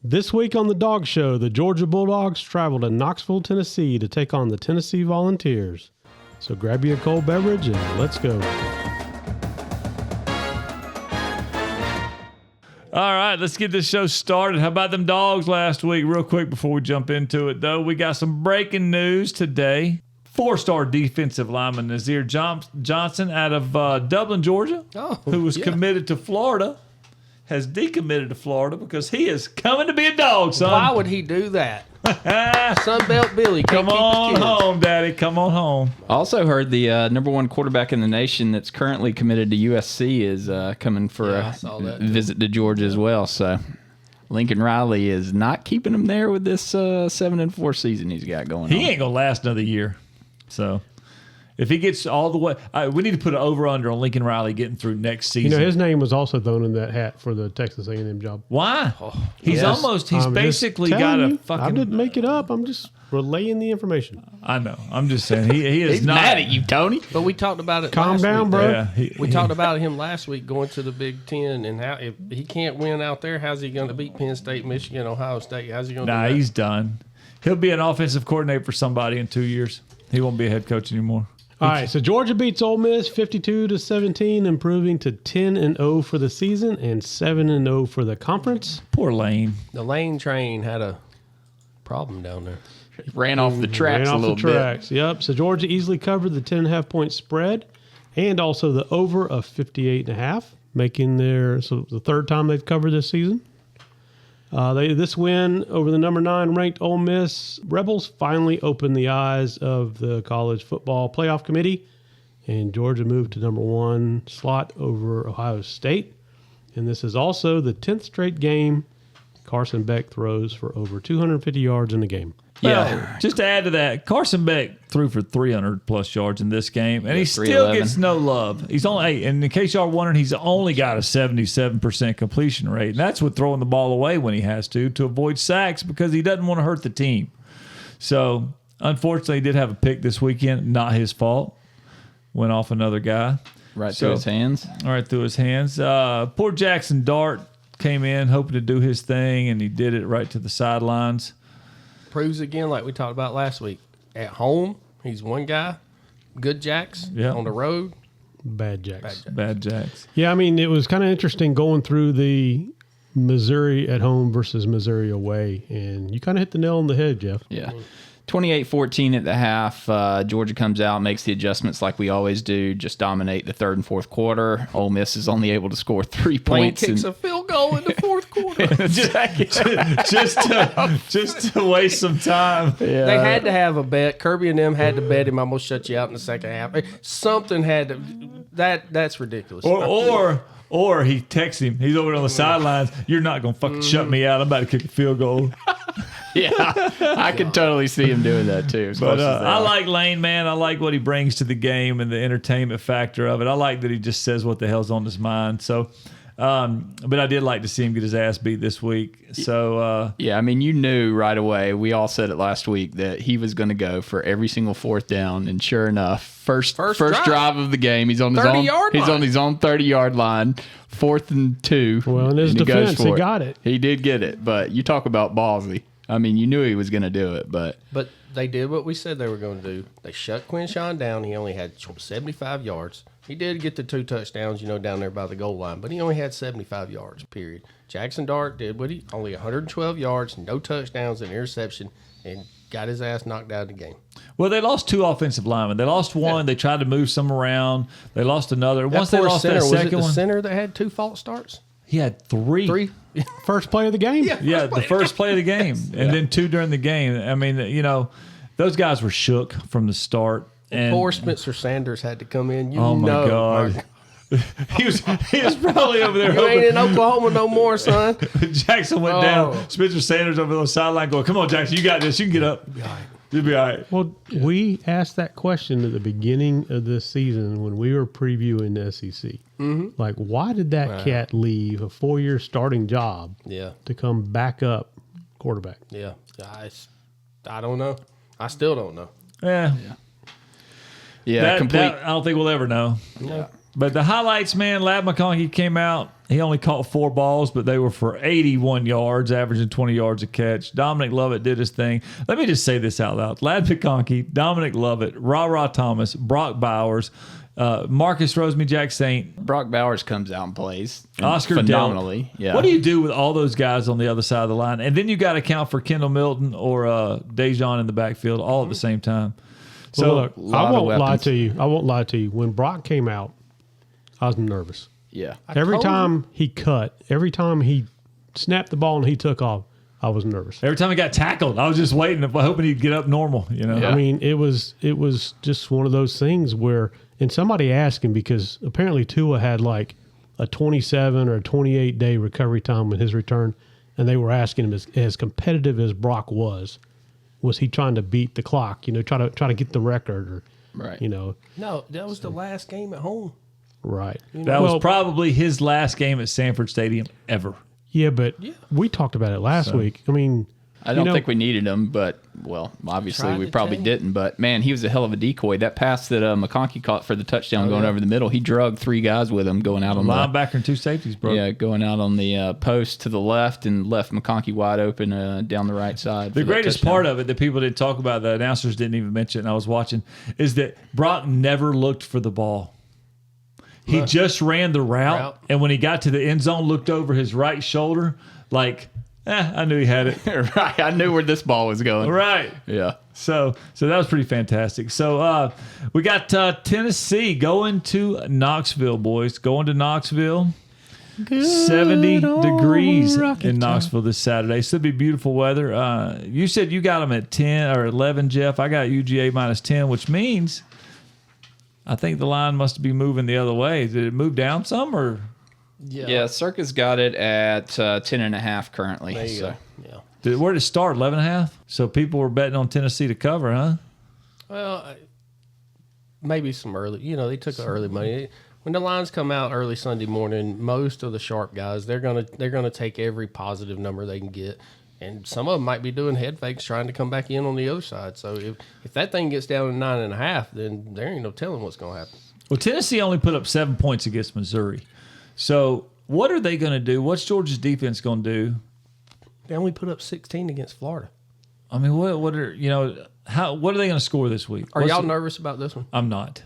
This week on the Dawg Show, the Georgia Bulldogs travel to Knoxville, Tennessee to take on the Tennessee Volunteers. So grab you a cold beverage and let's go. All right, let's get this show started. How about them Dogs last week? Real quick before we jump into it, though, we got some breaking news today. 4-star defensive lineman Nazir Johnson out of Dublin, Georgia, who was committed to Florida, has decommitted to Florida because he is coming to be a dog, son. Why would he do that? Sunbelt Billy, come on home, Daddy. Come on home. Also heard the number one quarterback in the nation that's currently committed to USC is coming for a visit to Georgia as well. So Lincoln Riley is not keeping him there with this 7-4 season he's got going on. He ain't gonna last another year. So if he gets all the way, we need to put an over/under on Lincoln Riley getting through next season. You know, his name was also thrown in that hat for the Texas A&M job. Why? He's basically got a fucking... I didn't make it up. I'm just relaying the information. I know. I'm just saying. He is He's not... mad at you, Tony. But we talked about it Calm last down, week. bro. Yeah, We talked about him last week going to the Big Ten, and how if he can't win out there, how's he going to beat Penn State, Michigan, Ohio State? How's he going to do that? He's done. He'll be an offensive coordinator for somebody in 2 years. He won't be a head coach anymore. All right, so Georgia beats Ole Miss 52-17, improving to 10-0 for the season and 7-0 for the conference. Poor Lane. The Lane train had a problem down there. Ran off the tracks a little bit. Yep. So Georgia easily covered the 10.5-point spread and also the over of 58.5, making the third time they've covered this season. This win over the number 9 ranked Ole Miss Rebels finally opened the eyes of the college football playoff committee, and Georgia moved to number 1 slot over Ohio State. And this is also the 10th straight game Carson Beck throws for over 250 yards in the game. Yeah, just to add to that, Carson Beck threw for 300-plus yards in this game, and he still gets no love. He's only, and in case y'all wondering, he's only got a 77% completion rate, and that's with throwing the ball away when he has to avoid sacks because he doesn't want to hurt the team. So, unfortunately, he did have a pick this weekend. Not his fault. Went off another guy. Through his hands. Right through his hands. Poor Jackson Dart came in hoping to do his thing, and he did it right to the sidelines. Proves again, like we talked about last week. At home, he's one guy. Good Jacks. Yep. On the road, Bad Jacks. Bad Jacks. Yeah, I mean, it was kind of interesting going through the Missouri at home versus Missouri away, and you kind of hit the nail on the head, Jeff. Yeah. 28-14 at the half. Georgia comes out, makes the adjustments like we always do, just dominate the third and fourth quarter. Ole Miss is only able to score 3 Lane points. kicks a field goal in the fourth quarter. just to waste some time. Yeah. They had to have a bet. Kirby and them had to bet him. Almost shut you out in the second half. Something had to. That's ridiculous. Or he texts him. He's over on the sidelines. You're not gonna fucking shut me out. I'm about to kick a field goal. Yeah, I could totally see him doing that too. But I like Lane, man. I like what he brings to the game and the entertainment factor of it. I like that he just says what the hell's on his mind. So, but I did like to see him get his ass beat this week. So yeah, I mean, you knew right away. We all said it last week that he was going to go for every single fourth down, and sure enough, first drive of the game, he's on his own 30-yard line, 4th and 2. Well, in his defense, he got it. He did get it, but you talk about ballsy. I mean, you knew he was going to do it, but they did what we said they were going to do. They shut Quinshawn down. He only had 75 yards. He did get the 2 touchdowns, down there by the goal line, but he only had 75 yards, period. Jackson Dart did what he only 112 yards, no touchdowns, an interception, and got his ass knocked out of the game. Well, they lost 2 offensive linemen. They lost one. Yeah. They tried to move some around. They lost another. Once they lost that second one, was it the center that had 2 false starts? He had 3. First play of the game? Yeah, the first play of the game. And then 2 during the game. I mean, those guys were shook from the start. And poor Spencer Sanders had to come in. Oh, my God. He was probably over there. You ain't in Oklahoma no more, son. Jackson went down. Spencer Sanders over the sideline going, come on, Jackson, you got this. You can get up. You'll be all right. Well, we asked that question at the beginning of this season when we were previewing the SEC. Mm-hmm. Like, why did that cat leave a 4-year starting job to come back up quarterback? Yeah. I don't know. I still don't know. Yeah. Yeah, that I don't think we'll ever know. Yeah. But the highlights, man, Ladd McConkey came out He only caught 4 balls, but they were for 81 yards, averaging 20 yards a catch. Dominic Lovett did his thing. Let me just say this out loud. Lad McConkey, Dominic Lovett, Ra Thomas, Brock Bowers, Marcus Rosemy, Jack Saint. Brock Bowers comes out and plays Oscar phenomenally. Dillon. Yeah. What do you do with all those guys on the other side of the line? And then you got to account for Kendall Milton or Dejon in the backfield all at the same time. So well, look, I won't lie to you. When Brock came out, I was nervous. Yeah. Every time he snapped the ball and he took off, I was nervous. Every time he got tackled, I was just waiting, hoping he'd get up normal. Yeah. I mean, it was just one of those things where, and somebody asked him because apparently Tua had like a 27 or a 28 day recovery time with his return, and they were asking him as competitive as Brock was he trying to beat the clock? Try to get the record or right? No, that was the last game at home. Right. That was probably his last game at Sanford Stadium ever. Yeah, but we talked about it last week. I mean, I don't think we needed him, but, obviously we probably didn't. But, man, he was a hell of a decoy. That pass that McConkey caught for the touchdown going over the middle, he drugged 3 guys with him going out on the linebacker and 2 safeties, bro. Yeah, going out on the post to the left and left McConkey wide open down the right side. The greatest part of it that people didn't talk about, the announcers didn't even mention, and I was watching, is that Brock never looked for the ball. He just ran the route, and when he got to the end zone, looked over his right shoulder like, I knew he had it. Right, I knew where this ball was going. Right. Yeah. So that was pretty fantastic. So we got Tennessee going to Knoxville, boys. Going to Knoxville. 70 degrees in Knoxville this Saturday. So it'll be beautiful weather. You said you got them at 10 or 11, Jeff. I got UGA minus 10, which means I think the line must be moving the other way. Did it move down some or? Yeah, Circa's got it at 10.5 currently. There you go. Yeah. Where did it start? 11.5? So people were betting on Tennessee to cover, huh? Well, maybe some early. They took early money. When the lines come out early Sunday morning, most of the sharp guys they're gonna take every positive number they can get, and some of them might be doing head fakes trying to come back in on the other side. So if that thing gets down to 9.5, then there ain't no telling what's gonna happen. Well, Tennessee only put up 7 points against Missouri. So what are they going to do? What's Georgia's defense going to do? They only put up 16 against Florida. I mean, what are what are they going to score this week? Are y'all nervous about this one? I'm not.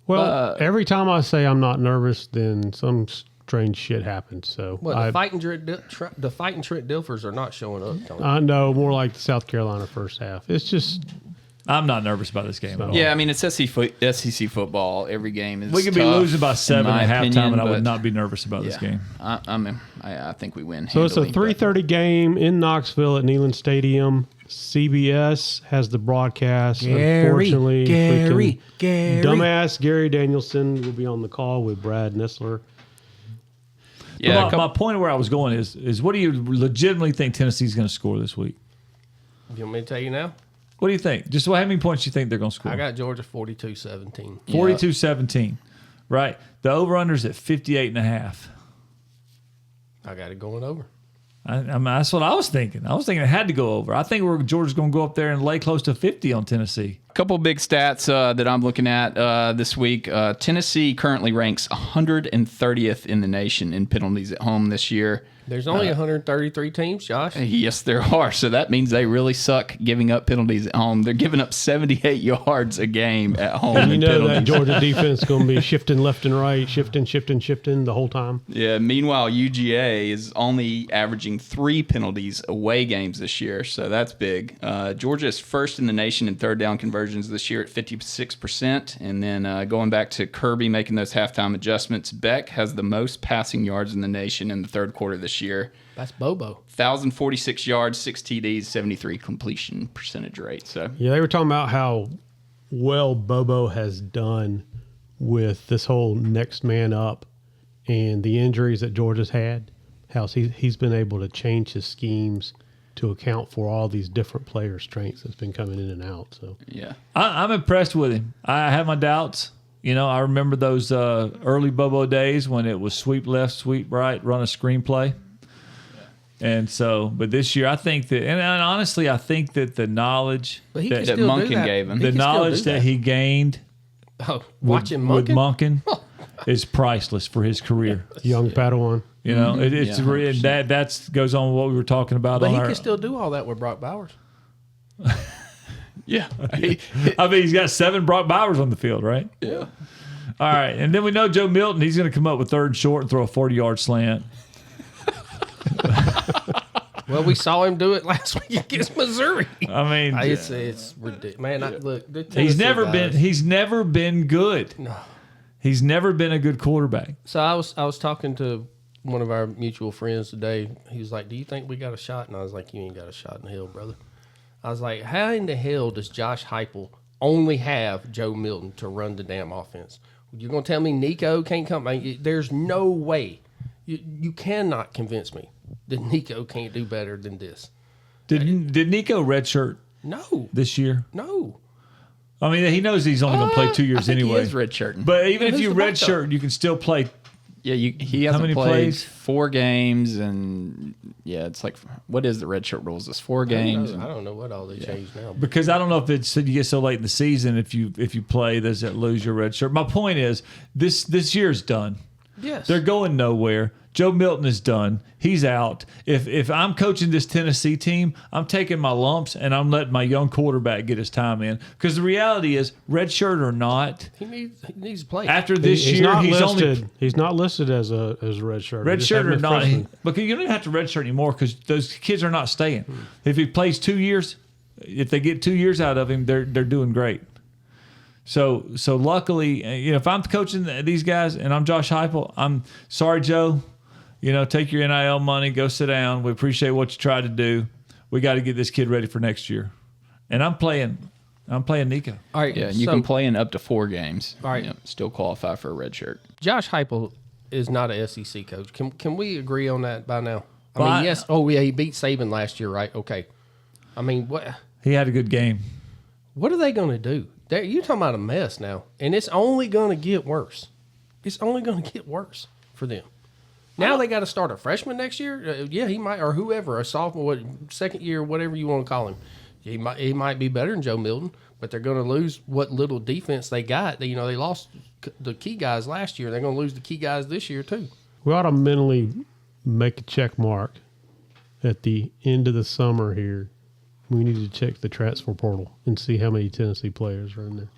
Well, every time I say I'm not nervous, then some strange shit happens. So the fighting Trent Dilfers are not showing up. Tony. I know, more like the South Carolina first half. It's just. I'm not nervous about this game at all. Yeah, I mean, it's SEC football. Every game is we could be losing by 7 at halftime, and I would not be nervous about this game. I think we win. So it's a 3:30 game in Knoxville at Neyland Stadium. CBS has the broadcast. Unfortunately, Gary. Dumbass Gary Danielson will be on the call with Brad Nessler. Yeah, my point where I was going is what do you legitimately think Tennessee's going to score this week? You want me to tell you now? What do you think? Just how many points do you think they're going to score? I got Georgia 42-17. 42-17. Right. The over-under's at 58.5. I got it going over. I mean, that's what I was thinking. I was thinking it had to go over. I think Georgia's going to go up there and lay close to 50 on Tennessee. A couple big stats that I'm looking at this week. Tennessee currently ranks 130th in the nation in penalties at home this year. There's only 133 teams, Josh. Yes, there are. So that means they really suck giving up penalties at home. They're giving up 78 yards a game at home. And that Georgia defense is going to be shifting left and right, shifting the whole time. Yeah, meanwhile, UGA is only averaging 3 penalties away games this year, so that's big. Georgia is first in the nation in third down conversions this year at 56%. And then going back to Kirby making those halftime adjustments, Beck has the most passing yards in the nation in the third quarter this year. That's Bobo. 1,046 yards, 6 TDs, 73 completion percentage rate. So yeah, they were talking about how well Bobo has done with this whole next man up and the injuries that Georgia's had. How he's been able to change his schemes to account for all these different player strengths that's been coming in and out. So yeah, I'm impressed with him. I have my doubts. I remember those early Bobo days when it was sweep left, sweep right, run a screenplay. And so, but this year, I think that, and honestly, I think that the knowledge that Monken gave him, the knowledge that he gained watching with Monken, is priceless for his career. Young Padawan. You know, it's that goes on with what we were talking about. But he can still do all that with Brock Bowers. Yeah. I mean, he's got 7 Brock Bowers on the field, right? Yeah. All right, and then we know Joe Milton. He's going to come up with 3rd and short and throw a 40-yard slant. Well, we saw him do it last week against Missouri. I mean, it's ridiculous, man. Look, he's never been good. No. He's never been a good quarterback. So I was talking to one of our mutual friends today. He was like, "Do you think we got a shot?" And I was like, "You ain't got a shot in hell, brother." I was like, "How in the hell does Josh Heupel only have Joe Milton to run the damn offense? You're gonna tell me Nico can't come? There's no way. You cannot convince me that Nico can't do better than this." Did Nico redshirt? No. This year? No. I mean, he knows he's only going to play 2 years anyway. He is redshirting. But even if who's you the backup? redshirt, you can still play. Yeah, he hasn't many played plays? 4 games, and it's like, what is the redshirt rules? It's 4 games. I don't know what all they changed now. Because I don't know if it's you get so late in the season, if you play, does it lose your red shirt? My point is, this year's done. Yes. They're going nowhere. Joe Milton is done. He's out. If I'm coaching this Tennessee team, I'm taking my lumps and I'm letting my young quarterback get his time in. Because the reality is, red shirt or not, he needs to play. after this He's year, not he's listed. He's not listed as a red shirt. red shirt or not. But you don't even have to red shirt anymore because those kids are not staying. If he plays 2 years, if they get 2 years out of him, they're doing great. So luckily, if I'm coaching these guys and I'm Josh Heupel, I'm sorry, Joe. Take your NIL money, go sit down. We appreciate what you tried to do. We got to get this kid ready for next year. And I'm playing Nico. All right. Yeah, you can play in up to 4 games. All right. Still qualify for a red shirt. Josh Heupel is not a SEC coach. Can we agree on that by now? Yes. Oh, yeah, he beat Saban last year, right? Okay. I mean, what? He had a good game. What are they going to do? You're talking about a mess now, and it's only going to get worse. It's only going to get worse for them. Now they got to start a freshman next year. He might, or whoever, a sophomore, second year, whatever you want to call him. He might be better than Joe Milton, but they're going to lose what little defense they got. They lost the key guys last year. They're going to lose the key guys this year too. We ought to mentally make a check mark at the end of the summer here. We need to check the transfer portal and see how many Tennessee players are in there.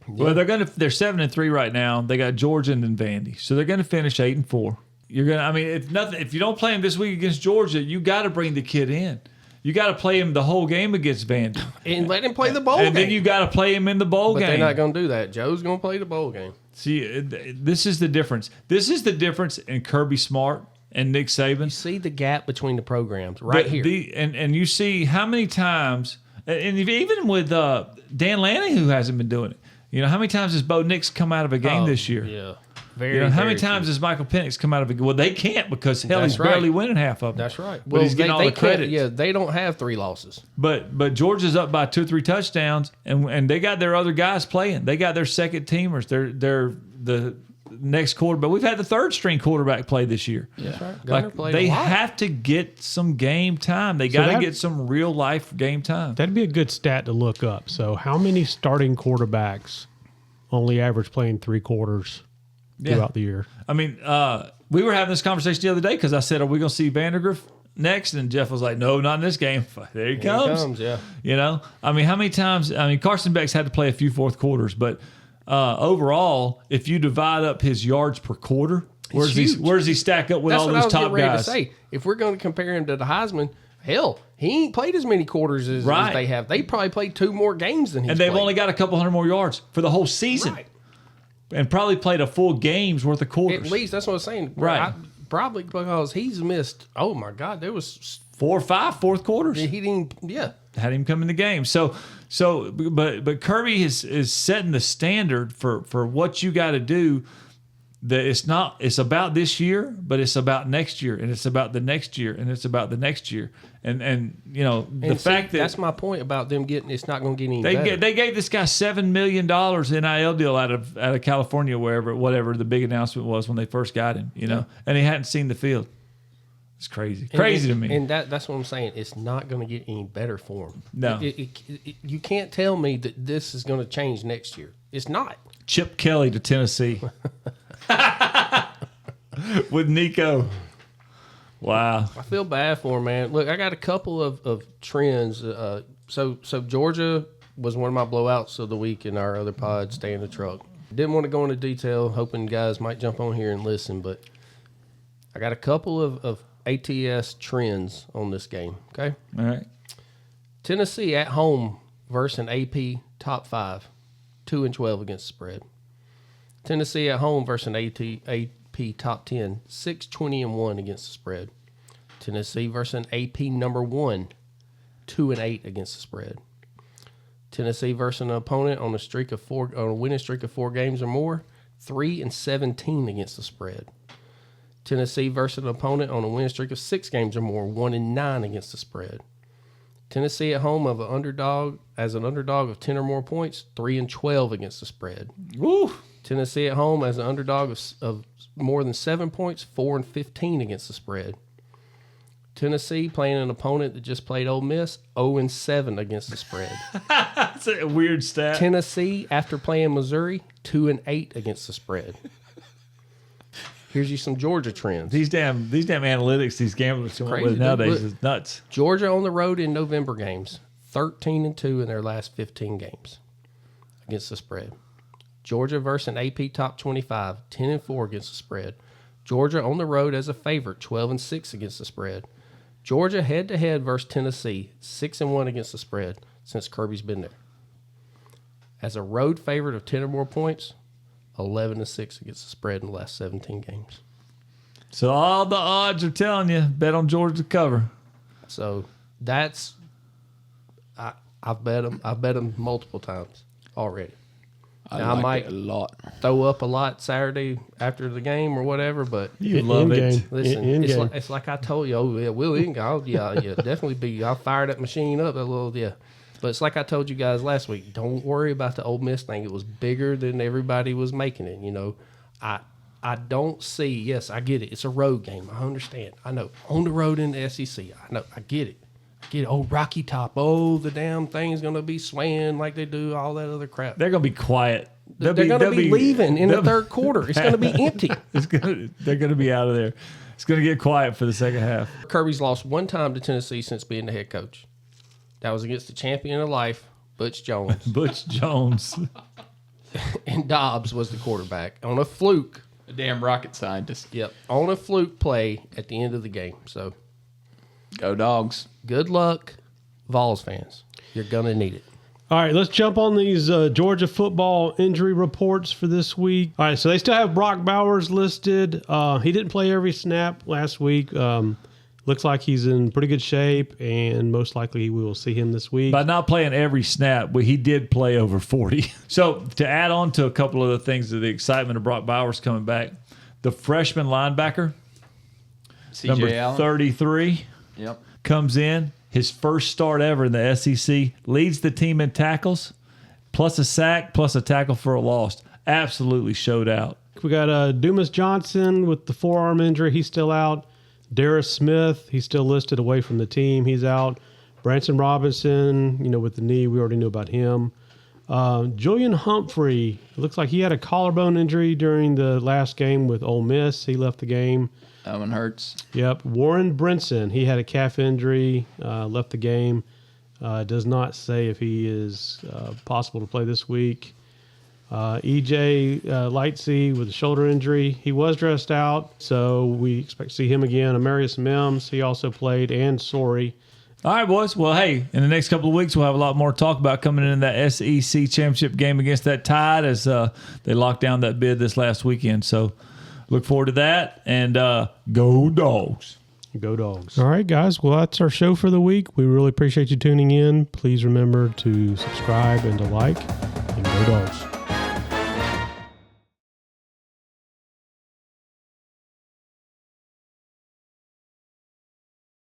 Well, they're 7-3 right now. They got Georgia and then Vandy, so they're going to finish 8-4. You're gonna. I mean, if you don't play him this week against Georgia, you got to bring the kid in. You got to play him the whole game against Vandy and let him play the bowl game. And then you got to play him in the bowl game. But they're not going to do that. Joe's going to play the bowl game. See, this is the difference. This is the difference in Kirby Smart and Nick Saban. You see the gap between the programs here. And you see how many times, and even with Dan Lanning, who hasn't been doing it. How many times has Bo Nix come out of a game this year? Yeah. How many times has Michael Penix come out of it? Well, they can't because he's barely winning half of them. That's right. But he's getting all the credit. Yeah, they don't have 3 losses. But Georgia's up by 2 or 3 touchdowns, and they got their other guys playing. They got their second teamers. They're the next quarterback. We've had the 3rd string quarterback play this year. Yeah. That's right. Like, they have to get some game time. They got to get some real life game time. That'd be a good stat to look up. So, how many starting quarterbacks only average playing 3 quarters throughout the year? I mean, we were having this conversation the other day because I said, "Are we going to see Vandergriff next?" And Jeff was like, "No, not in this game." There he comes. Yeah. I mean, how many times? I mean, Carson Beck's had to play a few fourth quarters, but overall, if you divide up his yards per quarter, where does he stack up with all those top guys? To say. If we're going to compare him to the Heisman, hell, he ain't played as many quarters as they have. They probably played 2 more games than he's and they've played. only got a couple hundred more yards for the whole season. Right. And probably played a full game's worth of quarters. At least that's what I'm saying. Right. Probably because he's missed. Oh my God, there was 4 or 5 fourth quarters. He didn't. Yeah. Had him come in the game. But Kirby is setting the standard for what you got to do. That it's about this year, but it's about next year, and it's about the next year, and it's about the next year, and the fact that that's my point about them getting. It's not going to get any better. They gave this guy $7 million NIL deal out of California, whatever the big announcement was when they first got him, and he hadn't seen the field. It's crazy to me. And that's what I'm saying. It's not going to get any better for him. No, you can't tell me that this is going to change next year. It's not. Chip Kelly to Tennessee. With Nico. Wow. I feel bad for him, man. Look, I got a couple of trends. So Georgia was one of my blowouts of the week in our other pod, Stay in the Truck. Didn't want to go into detail, hoping guys might jump on here and listen, but I got a couple of ATS trends on this game, okay? All right. Tennessee at home versus an AP top 5, 2-12 against the spread. Tennessee at home versus an AP top 10, 6-20-1 against the spread. Tennessee versus an AP number 1, 2-8 against the spread. Tennessee versus an opponent on a winning streak of 4 games or more, 3-17 against the spread. Tennessee versus an opponent on a winning streak of 6 games or more, 1-9 against the spread. Tennessee at home as an underdog of 10 or more points, 3-12 against the spread. Woo! Tennessee at home as an underdog of more than 7 points, 4-15 against the spread. Tennessee playing an opponent that just played Ole Miss, 0-7 against the spread. That's a weird stat. Tennessee, after playing Missouri, 2-8 against the spread. Here's you some Georgia trends. These damn analytics these gamblers come up with nowadays is nuts. Georgia on the road in November games, 13-2 in their last 15 games against the spread. Georgia versus an AP top 25, 10-4 against the spread. Georgia on the road as a favorite, 12-6 against the spread. Georgia head-to-head versus Tennessee, 6-1 against the spread since Kirby's been there. As a road favorite of 10 or more points, 11-6 against the spread in the last 17 games. So all the odds are telling you, bet on Georgia to cover. So that's I've bet them multiple times already. Now, I might a lot. throw up a lot Saturday after the game or whatever, but You love it. listen, In-game. it's like I told you. Oh yeah, we'll definitely be. I'll fire that machine up a little. Yeah. But it's like I told you guys last week. Don't worry about the Ole Miss thing. It was bigger than everybody was making it. You know, I don't see. Yes, I get it. It's a road game. I understand. I know. On the road in the SEC. I know. I get it. Oh, Rocky Top. Oh, the damn thing's gonna be swaying like they do all that other crap. They're gonna be quiet. They're gonna be leaving in the third quarter. It's gonna be empty. They're gonna be out of there. It's gonna get quiet for the second half. Kirby's lost one time to Tennessee since being the head coach. That was against the champion of life, Butch Jones. Butch Jones. And Dobbs was the quarterback on a fluke. A damn rocket scientist. Yep, on a fluke play at the end of the game. So, Go Dogs. good luck, Vols fans. You're gonna need it. All right, let's jump on these Georgia football injury reports for this week. All right, so they still have Brock Bowers listed. He didn't play every snap last week. Looks like he's in pretty good shape, and most likely we will see him this week. By not playing every snap, he did play over 40. So to add on to a couple of the things of the excitement of Brock Bowers coming back, the freshman linebacker, number CJ Allen. 33, Yep. comes in. His first start ever in the SEC, leads the team in tackles, plus a sack, plus a tackle for a loss. Absolutely showed out. We got Dumas Johnson with the forearm injury. He's still out. Darius Smith, he's still listed away from the team. He's out. Branson Robinson, with the knee, we already knew about him. Julian Humphrey, it looks like he had a collarbone injury during the last game with Ole Miss. He left the game. That one hurts. Yep. Warren Brinson, he had a calf injury, left the game. Does not say if he is possible to play this week. EJ Lightsey with a shoulder injury. He was dressed out, so we expect to see him again. Amarius Mims, he also played, and Sorey. All right, boys. Well, hey, in the next couple of weeks, we'll have a lot more to talk about coming in that SEC championship game against that Tide as they locked down that bid this last weekend. So look forward to that, and go Dogs. Go Dogs. All right, guys. Well, that's our show for the week. We really appreciate you tuning in. Please remember to subscribe and to like, and go Dogs.